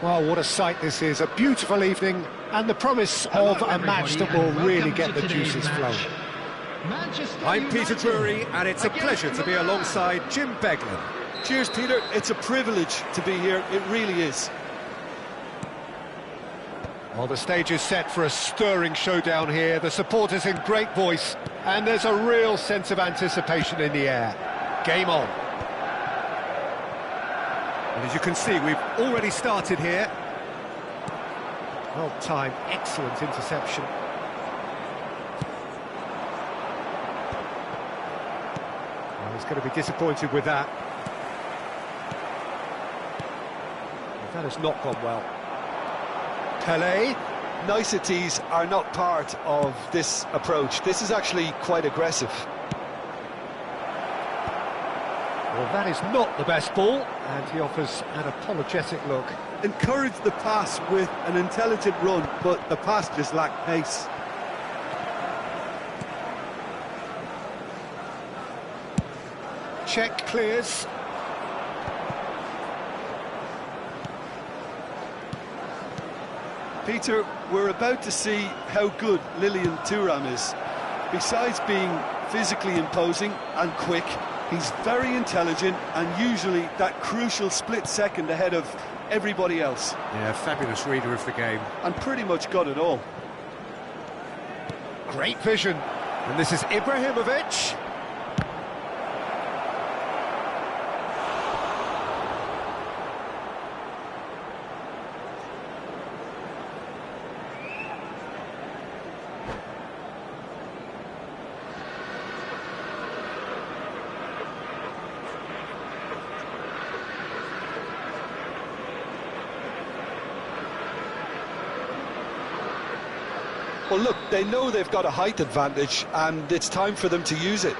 Well, what a sight this is, a beautiful evening, and the promise of a match that will really get the juices flowing. I'm Peter Drury, and it's a pleasure to be alongside Jim Beglin. Cheers, Peter. It's a privilege to be here, it really is. Well, the stage is set for a stirring showdown here, the supporters in great voice, and there's a real sense of anticipation in the air. Game on. And as you can see, we've already started here. Well timed, excellent interception. Well, he's going to be disappointed with that. That has not gone well. Pelé. Niceties are not part of this approach. This is actually quite aggressive. Well, that is not the best ball, and he offers an apologetic look. Encourage the pass with an intelligent run, but the pass just lacked pace. Check clears. Peter, we're about to see how good Lilian Thuram is. Besides being physically imposing and quick, he's very intelligent and usually that crucial split second ahead of everybody else. Yeah, fabulous reader of the game. And pretty much got it all. Great vision. And this is Ibrahimovic. Well, look, they know they've got a height advantage, and it's time for them to use it.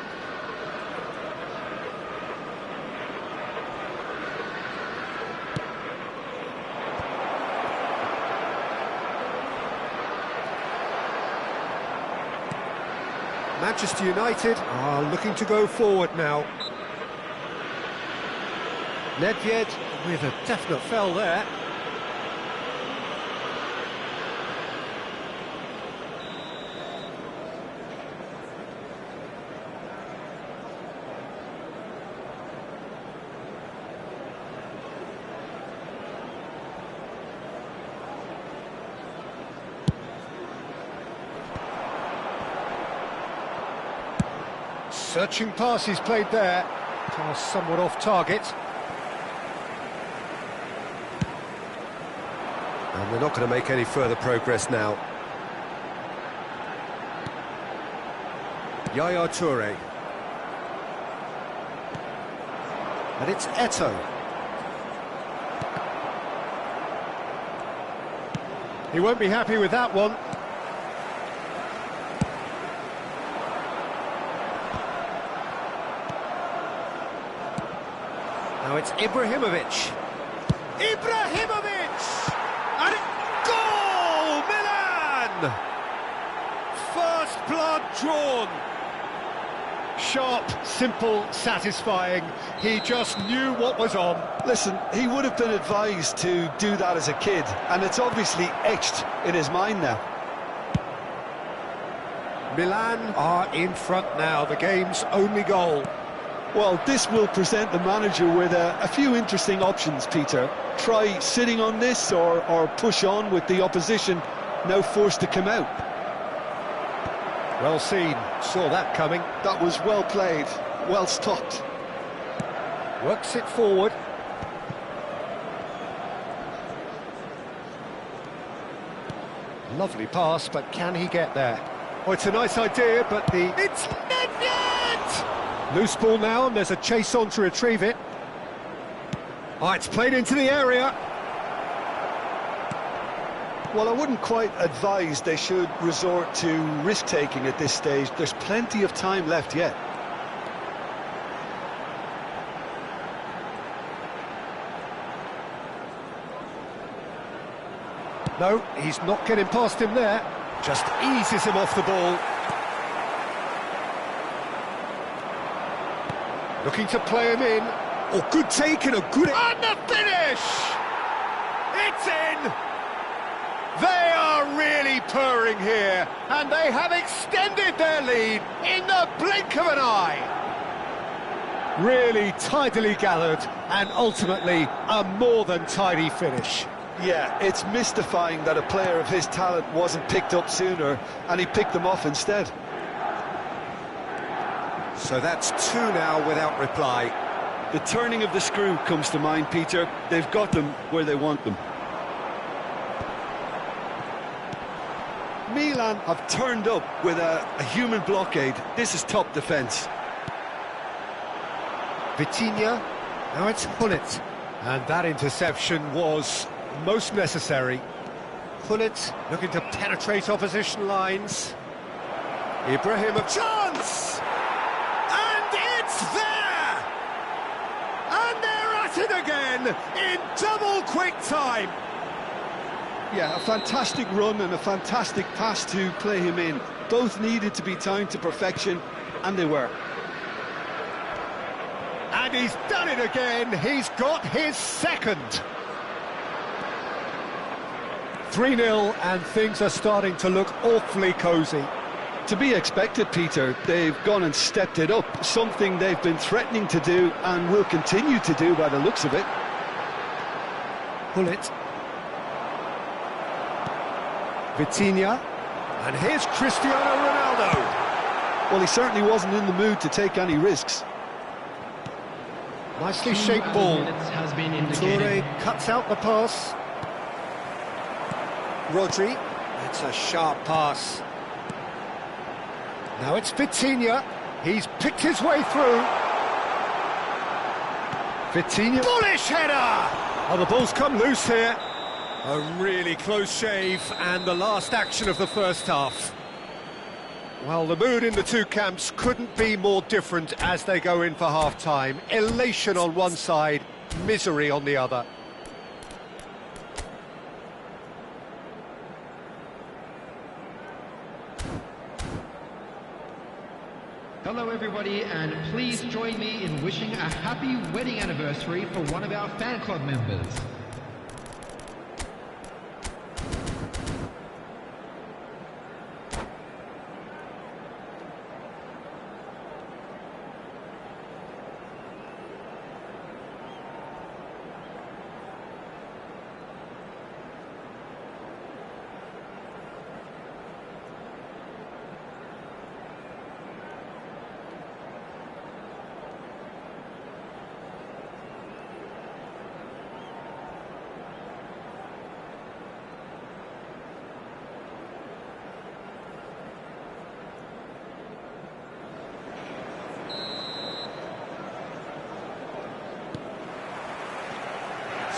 Manchester United are looking to go forward now. Nedved with a definite foul there. Searching pass he's played there. Pass somewhat off target. And they're not going to make any further progress now. Yaya Toure. And it's Eto'o. He won't be happy with that one. Now it's Ibrahimovic. Ibrahimovic! And goal! Milan! First blood drawn. Sharp, simple, satisfying. He just knew what was on. Listen, he would have been advised to do that as a kid, and it's obviously etched in his mind now. Milan are in front now, the game's only goal. Well, this will present the manager with a few interesting options, Peter. Try sitting on this or push on with the opposition now forced to come out. Well seen, saw that coming. That was well played, well stopped. Works it forward. Lovely pass, but can he get there? Oh, it's a nice idea, but it's Nedved! Loose ball now, and there's a chase on to retrieve it. Oh, it's played into the area. Well, I wouldn't quite advise they should resort to risk-taking at this stage. There's plenty of time left yet. No, he's not getting past him there. Just eases him off the ball. Looking to play him in. Oh, good take and a good... And the finish! It's in! They are really purring here, and they have extended their lead in the blink of an eye. Really tidily gathered, and ultimately a more than tidy finish. Yeah, it's mystifying that a player of his talent wasn't picked up sooner, and he picked them off instead. So that's two now without reply. The turning of the screw comes to mind, Peter. They've got them where they want them. Milan have turned up with a human blockade. This is top defence. Vitinha, now it's Hullet. And that interception was most necessary. Hullet looking to penetrate opposition lines. Ibrahim, a chance! And it's there! And they're at it again in double quick time. Yeah, a fantastic run and a fantastic pass to play him in. Both needed to be timed to perfection, and they were. And he's done it again. He's got his second. 3-0, and things are starting to look awfully cosy. To be expected, Peter. They've gone and stepped it up, something they've been threatening to do and will continue to do by the looks of it. Hullet. Vitinha. And here's Cristiano Ronaldo. Well, he certainly wasn't in the mood to take any risks. Nicely shaped ball. Toure cuts out the pass. Rodri. It's a sharp pass. Now it's Vitinha. He's picked his way through. Vitinha. Bullish header! Oh, the ball's come loose here. A really close shave, and the last action of the first half. Well, the mood in the two camps couldn't be more different as they go in for half-time. Elation on one side, misery on the other. Hello everybody, and please join me in wishing a happy wedding anniversary for one of our fan club members.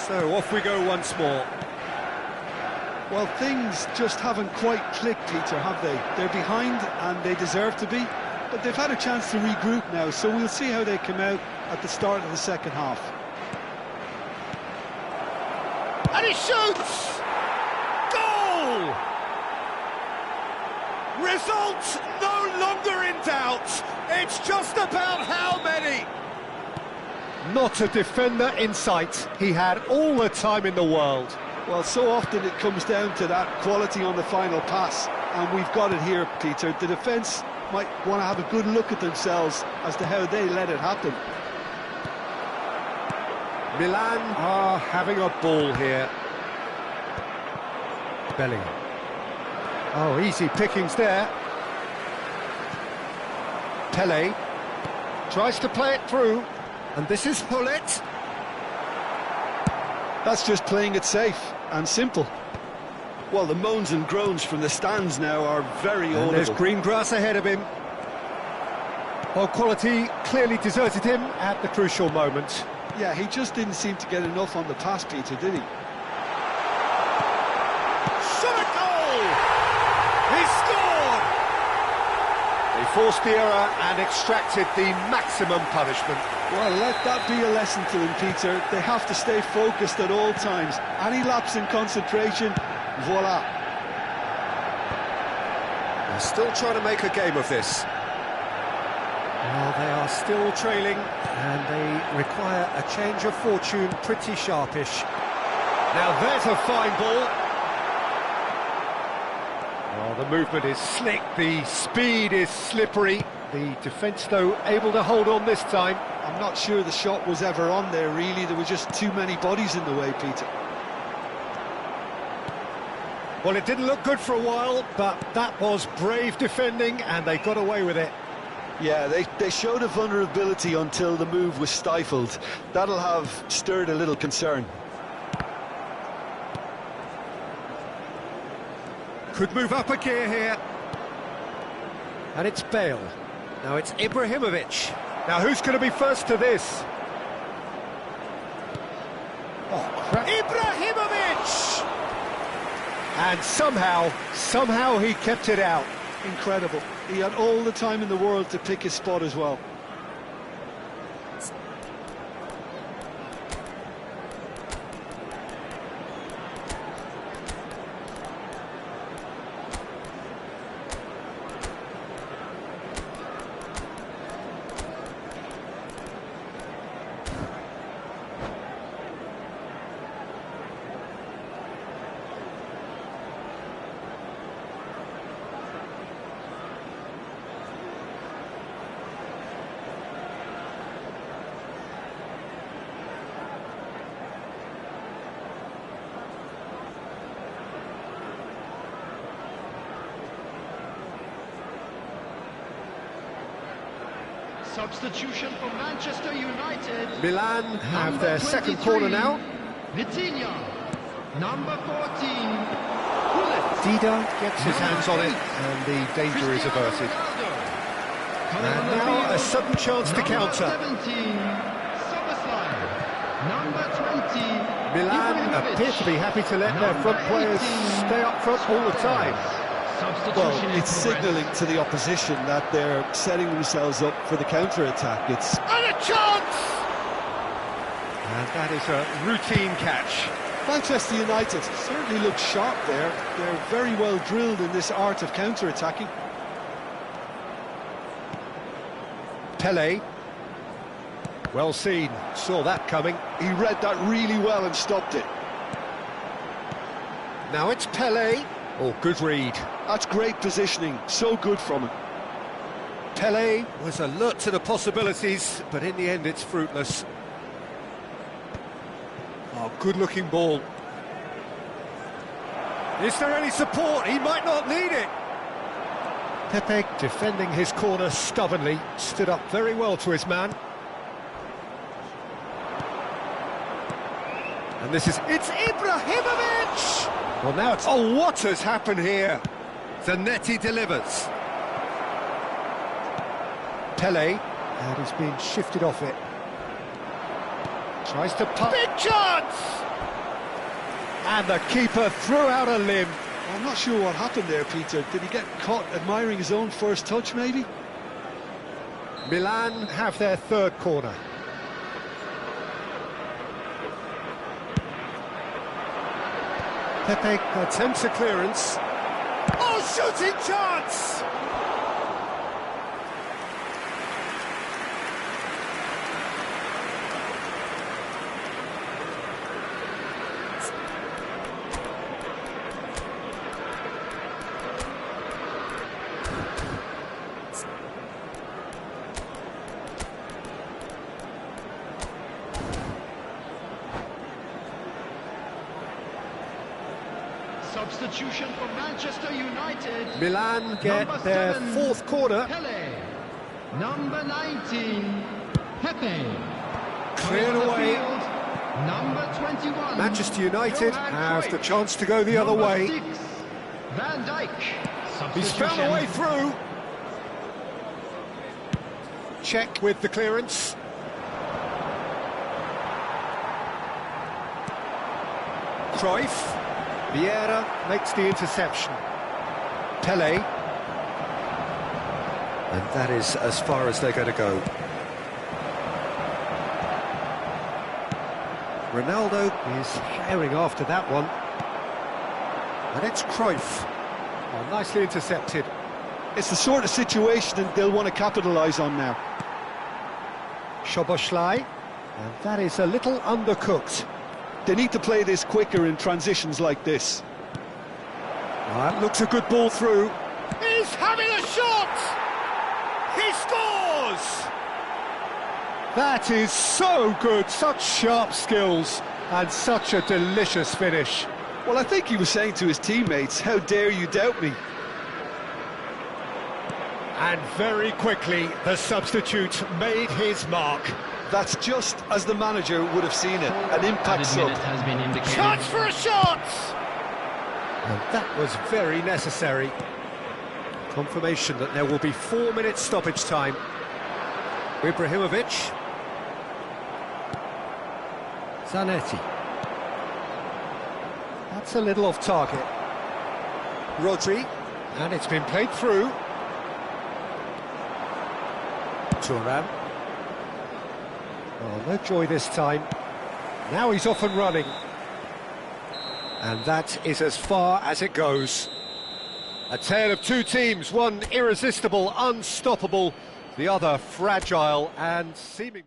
So off we go once more. Well, things just haven't quite clicked, Peter, have they? They're behind and they deserve to be, but they've had a chance to regroup now, so we'll see how they come out at the start of the second half. And he shoots! Goal! Results no longer in doubt. It's just about how many. Not a defender in sight. He had all the time in the world. Well, so often it comes down to that quality on the final pass, and we've got it here, Peter. The defence might want to have a good look at themselves as to how they let it happen. Milan are having a ball here. Bellingham. Oh, easy pickings there. Pele tries to play it through, and this is Hullet. That's just playing it safe and simple. Well, the moans and groans from the stands now are very audible. There's green grass ahead of him. Well, quality clearly deserted him at the crucial moment. Yeah, he just didn't seem to get enough on the pass, Peter, did he? Shot a goal! He scored! They forced the error and extracted the maximum punishment. Well, let that be a lesson to them, Peter. They have to stay focused at all times. Any lapse in concentration, Voila. They're still trying to make a game of this. Well, they are still trailing, and they require a change of fortune pretty sharpish. Now there's a fine ball. Well, the movement is slick, the speed is slippery. The defence, though, able to hold on this time. I'm not sure the shot was ever on there, really. There were just too many bodies in the way, Peter. Well, it didn't look good for a while, but that was brave defending, and they got away with it. Yeah, they showed a vulnerability until the move was stifled. That'll have stirred a little concern. Could move up a gear here. And it's Bale. Now it's Ibrahimovic. Now who's going to be first to this? Oh, crap. Ibrahimovic! And somehow he kept it out. Incredible. He had all the time in the world to pick his spot as well. Substitution for Manchester United. Milan have Number their second 23, corner now. Vitinha. Number 14, Gullit. Dida gets his hands on it, and the danger is averted. And now a sudden chance to counter. Number 17, Soboslai. Number 20, Milan Ibrahimovic. appear to be happy to let their front players stay up front all the time. Well, it's signalling to the opposition that they're setting themselves up for the counter-attack. It's... And a chance! And that is a routine catch. Manchester United certainly look sharp there. They're very well drilled in this art of counter-attacking. Pele. Well seen, saw that coming. He read that really well and stopped it. Now it's Pele. Oh, good read. That's great positioning, so good from him. Pele was alert to the possibilities, but in the end it's fruitless. Oh, good-looking ball. Is there any support? He might not need it. Pepe, defending his corner stubbornly, stood up very well to his man. And it's Ibrahimovic! Well, now it's... Oh, what has happened here? Zanetti delivers. Pele, and he's been shifted off it. Tries to put... Big chance! And the keeper threw out a limb. I'm not sure what happened there, Peter. Did he get caught admiring his own first touch, maybe? Milan have their third corner. Pepe attempts a clearance. Oh, shooting chance! Substitution for Manchester United. Milan get Number their 7, fourth corner. Pele. Number 19, Pepe. Cleared Clears the away. field. Number 21. Manchester United Johan have Cruyff. the chance to go the other Number way. 6, Van Dijk. He's found a way through. Check with the clearance. Cruyff. Vieira makes the interception. Pele. And that is as far as they're going to go. Ronaldo is herring after that one. And it's Cruyff. Oh, nicely intercepted. It's the sort of situation that they'll want to capitalise on now. Szoboszlai. And that is a little undercooked. They need to play this quicker in transitions like this. That looks a good ball through. He's having a shot! He scores! That is so good, such sharp skills, and such a delicious finish. Well, I think he was saying to his teammates, how dare you doubt me? And very quickly, the substitute made his mark. That's just as the manager would have seen it, an impact sub. Has been indicated. Chance for a shot! And that was very necessary. Confirmation that there will be 4 minutes stoppage time. Ibrahimovic. Zanetti. That's a little off target. Rodri. And it's been played through. Thuram. Oh, no joy this time. Now he's off and running. And that is as far as it goes. A tale of two teams, one irresistible, unstoppable, the other fragile and seeming...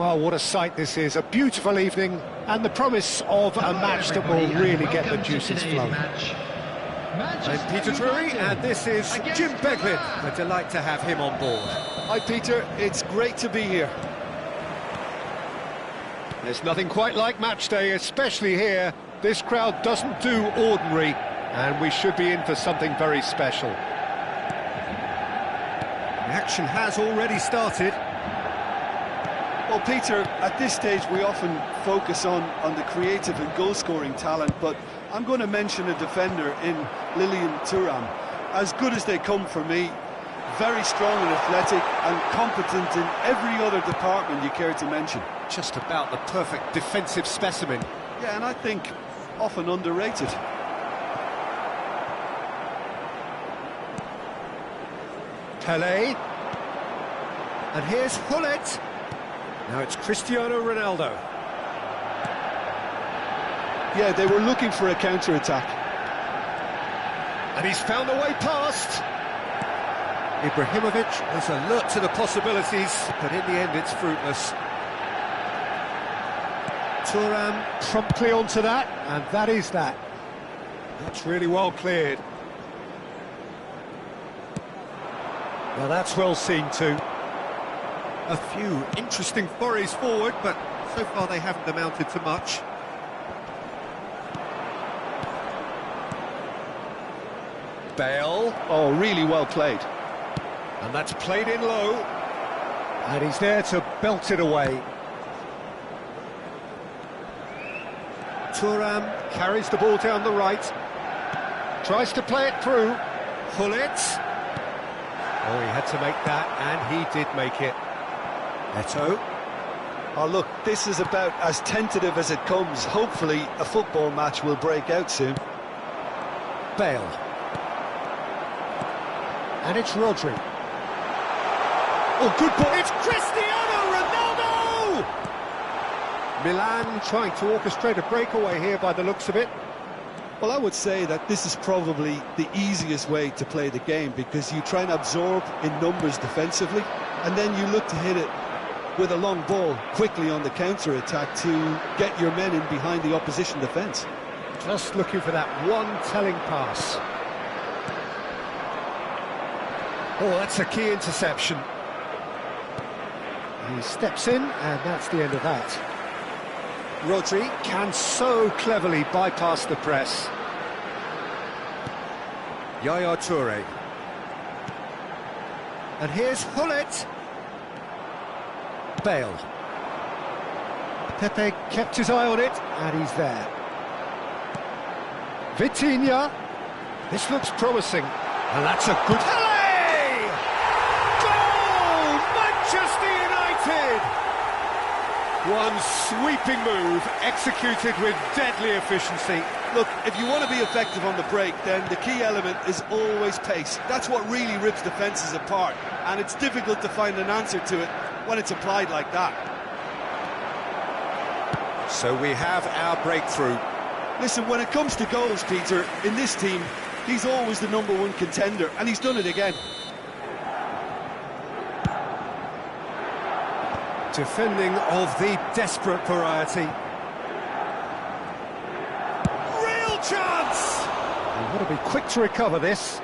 Well, what a sight this is, a beautiful evening, and the promise of a match that will really get the juices flowing. I'm Peter Drury, and this is Jim Beglin. A delight to have him on board. Hi Peter, it's great to be here. There's nothing quite like match day, especially here. This crowd doesn't do ordinary, and we should be in for something very special. The action has already started. Well, Peter, at this stage we often focus on the creative and goal-scoring talent, but I'm going to mention a defender in Lilian Thuram. As good as they come for me, very strong and athletic and competent in every other department you care to mention. Just about the perfect defensive specimen. Yeah, and I think often underrated. Pelé. And here's Hullet. Now it's Cristiano Ronaldo. Yeah, they were looking for a counter-attack. And he's found a way past. Ibrahimovic is alert to the possibilities, but in the end it's fruitless. Thuram promptly onto that, and that is that. That's really well cleared. Well, that's well seen too. A few interesting forays forward, but so far they haven't amounted to much. Bale. Oh, really well played. And that's played in low. And he's there to belt it away. Thuram carries the ball down the right. Tries to play it through. Hullet. Oh, he had to make that, and he did make it. Eto'o. Oh, look, this is about as tentative as it comes. Hopefully, a football match will break out soon. Bale. And it's Rodri. Oh, good ball. It's Cristiano Ronaldo! Milan trying to orchestrate a breakaway here by the looks of it. Well, I would say that this is probably the easiest way to play the game, because you try and absorb in numbers defensively, and then you look to hit it with a long ball quickly on the counter-attack to get your men in behind the opposition defence. Just looking for that one telling pass. Oh, that's a key interception. He steps in, and that's the end of that. Rodri can so cleverly bypass the press. Yaya Toure. And here's Hullet. Bale. Pepe kept his eye on it, and he's there. Vitinha. This looks promising. And that's a good... Pelé! Goal! Manchester United! One sweeping move, executed with deadly efficiency. Look, if you want to be effective on the break, then the key element is always pace. That's what really rips defences apart, and it's difficult to find an answer to it when it's applied like that. So we have our breakthrough. Listen, when it comes to goals, Peter, in this team, he's always the #1 contender, and he's done it again. Defending of the desperate variety. Real chance! You've got to be quick to recover this.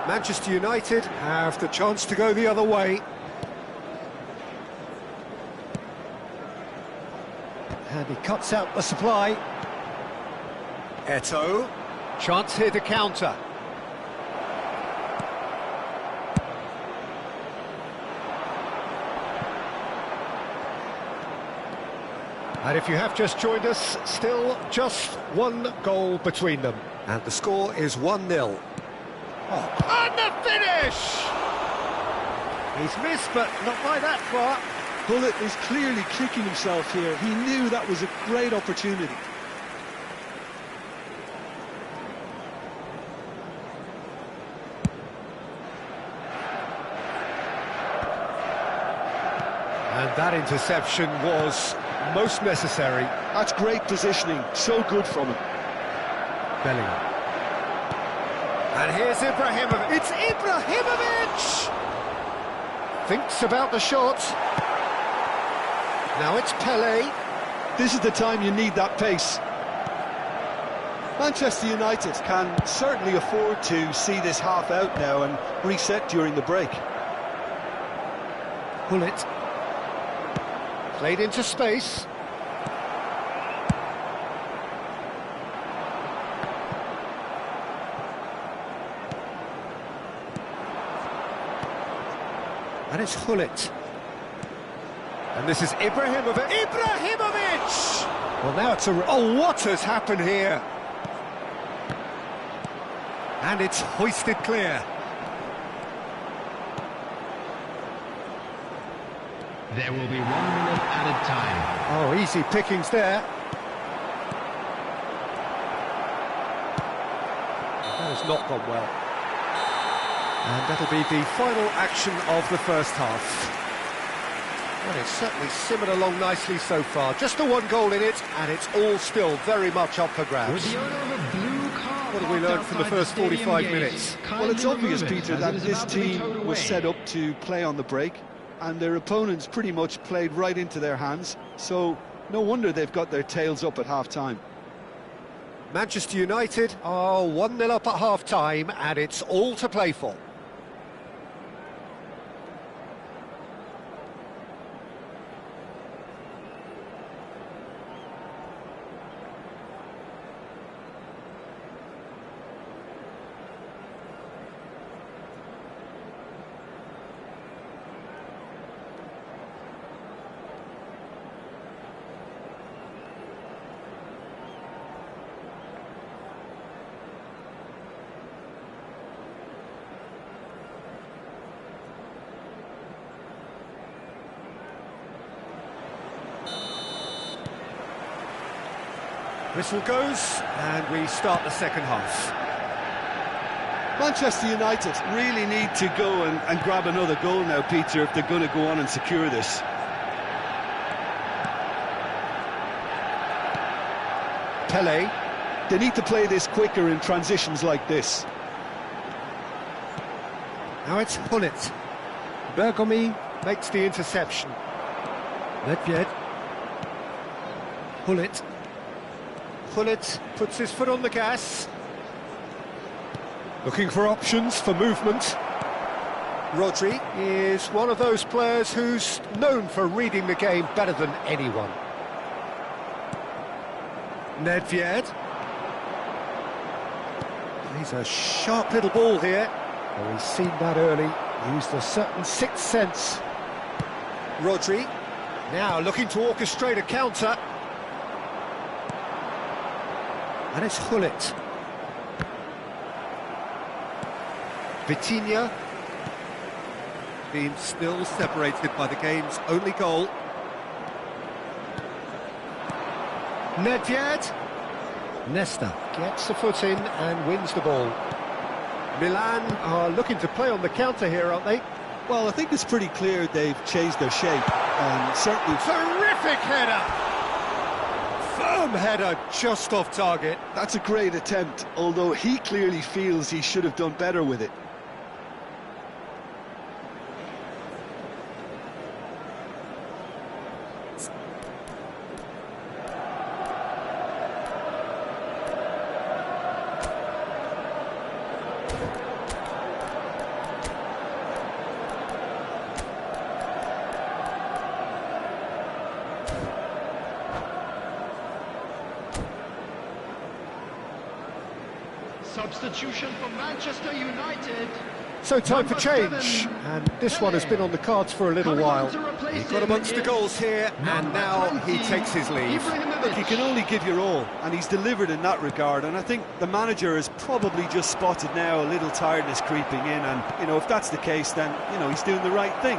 Manchester United have the chance to go the other way. And he cuts out the supply. Eto'o. Chance here to counter. And if you have just joined us, still just one goal between them. And the score is 1-0. Oh, and the finish! He's missed, but not by that far. Hullet is clearly kicking himself here. He knew that was a great opportunity. And that interception was most necessary. That's great positioning, so good from him. Bellingham. And here's Ibrahimovic. It's Ibrahimovic! Thinks about the shot. Now it's Pelé. This is the time you need that pace. Manchester United can certainly afford to see this half out now and reset during the break. Gullit. Played into space. And it's Gullit. And this is Ibrahimovic. Ibrahimovic! Well, now it's a... Oh, what has happened here? And it's hoisted clear. There will be 1 minute added time. Oh, easy pickings there. That has not gone well. And that'll be the final action of the first half. Well, it's certainly simmered along nicely so far. Just the 1 goal in it, and it's all still very much up for grabs. With the owner of a blue car What have we learned from the first 45 minutes? Well, it's obvious, Peter, that this team was set up to play on the break, and their opponents pretty much played right into their hands, so no wonder they've got their tails up at half-time. Manchester United are 1-0 up at half-time, and it's all to play for. Whistle goes, and we start the second half. Manchester United really need to go and grab another goal now, Peter, if they're going to go on and secure this. Pelé. They need to play this quicker in transitions like this. Now it's Gullit. Bergomi makes the interception. Nedved. Gullit. Gullit puts his foot on the gas. Looking for options for movement. Rodri is one of those players who's known for reading the game better than anyone. Nedved. He's a sharp little ball here. Well, we've seen that early. Used a certain sixth sense. Rodri. Now looking to orchestrate a counter. And it's Gullit. Vitinha. Being still separated by the game's only goal. Nedved. Nesta gets the foot in and wins the ball. Milan are looking to play on the counter here, aren't they? Well, I think it's pretty clear they've changed their shape. Certainly... Terrific header! Firm header, just off target. That's a great attempt, although he clearly feels he should have done better with it. Substitution for Manchester United. So time for change, Number 7, and this one has been on the cards for a little while. He got amongst the goals here, and now he takes his leave. Look, you can only give your all, and he's delivered in that regard, and I think the manager has probably just spotted now a little tiredness creeping in, and, you know, if that's the case, then, you know, he's doing the right thing.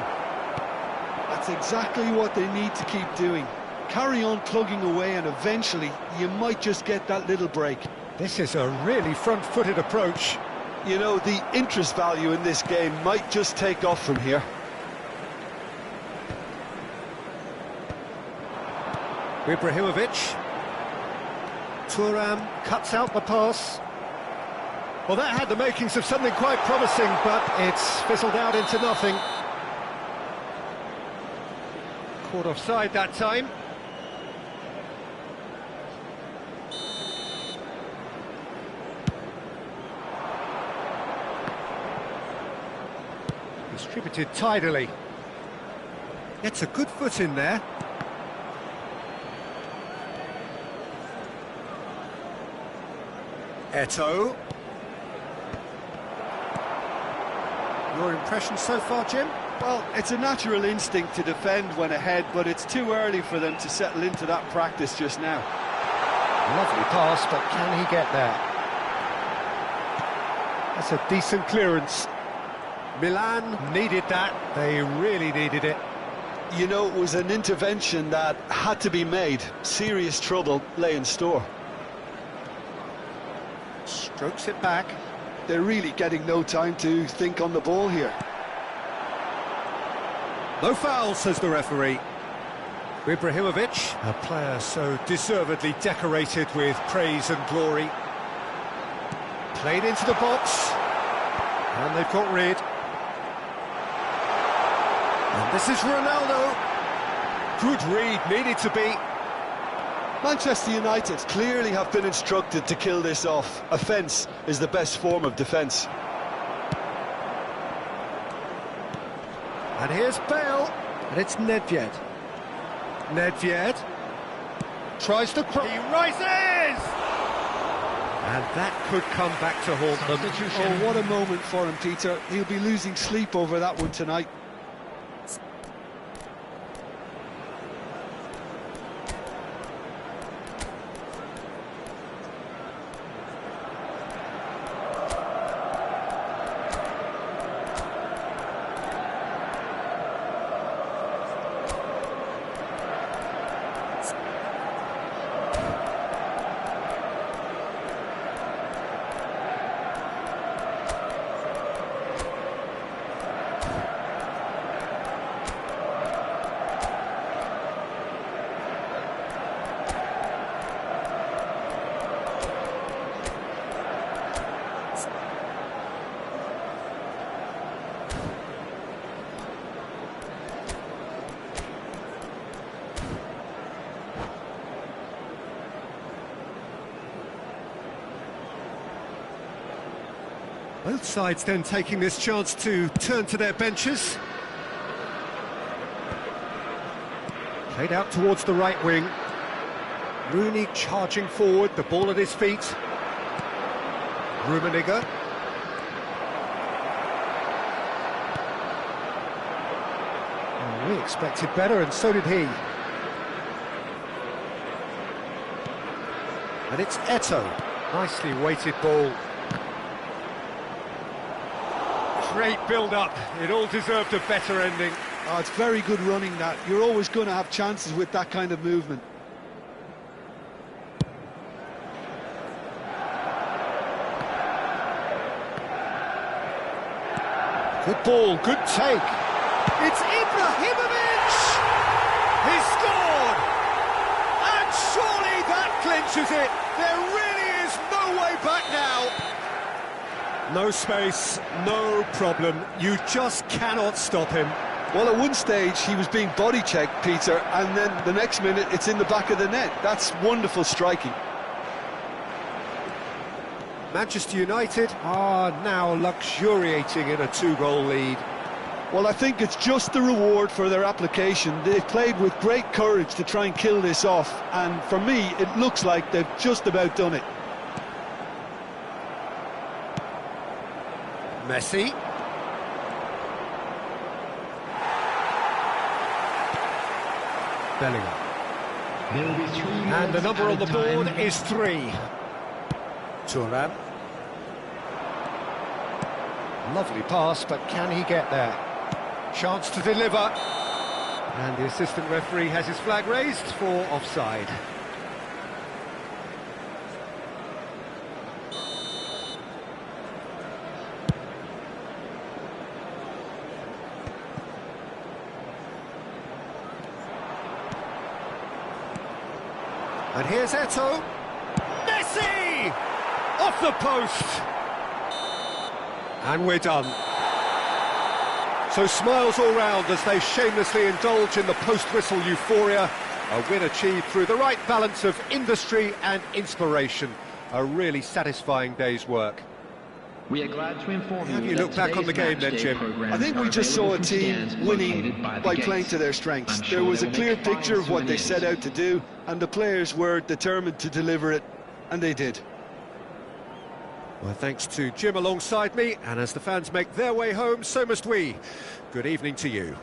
That's exactly what they need to keep doing. Carry on plugging away, and eventually you might just get that little break. This is a really front-footed approach. You know, the interest value in this game might just take off from here. Ibrahimovic. Thuram cuts out the pass. Well, that had the makings of something quite promising, but it's fizzled out into nothing. Caught offside that time. Distributed tidily. Gets a good foot in there. Eto'o. Your impression so far, Jim? Well, it's a natural instinct to defend when ahead, but it's too early for them to settle into that practice just now. Lovely pass, but can he get there? That's a decent clearance. Milan needed that. They really needed it. You know, it was an intervention that had to be made. Serious trouble lay in store. Strokes it back. They're really getting no time to think on the ball here. No foul, says the referee. Ibrahimovic, a player so deservedly decorated with praise and glory. Played into the box, and they've got rid. And this is Ronaldo. Good read, needed to be. Manchester United clearly have been instructed to kill this off. Offence is the best form of defence. And here's Bale, and it's Nedved. Nedved tries to cross. He rises! And that could come back to haunt them. Oh, what a moment for him, Peter. He'll be losing sleep over that one tonight. Both sides then taking this chance to turn to their benches. Played out towards the right wing. Rooney charging forward, the ball at his feet. Rummenigge. Oh, we expected better, and so did he. And it's Eto'o. Nicely weighted ball. Great build-up. It all deserved a better ending. Oh, it's very good running, that. You're always going to have chances with that kind of movement. Good ball, good take. It's Ibrahimovic! He scored! And surely that clinches it. There really is no way back now. No space, no problem. You just cannot stop him. Well, at one stage, he was being body-checked, Peter, and then the next minute, it's in the back of the net. That's wonderful striking. Manchester United are now luxuriating in a two-goal lead. Well, I think it's just the reward for their application. They've played with great courage to try and kill this off, and for me, it looks like they've just about done it. Messi. Bellingham. There will be 3 And the minutes number on the added board time. is 3. Thuram. Lovely pass, but can he get there? Chance to deliver. And the assistant referee has his flag raised for offside. And here's Eto'o. Messi! Off the post! And we're done. So smiles all round as they shamelessly indulge in the post-whistle euphoria. A win achieved through the right balance of industry and inspiration. A really satisfying day's work. We are glad to inform you. How do you look back on the game then, Jim? I think we just saw a team winning by playing to their strengths. There was a clear picture of what they set out to do, and the players were determined to deliver it, and they did. Well, thanks to Jim alongside me, and as the fans make their way home, so must we. Good evening to you.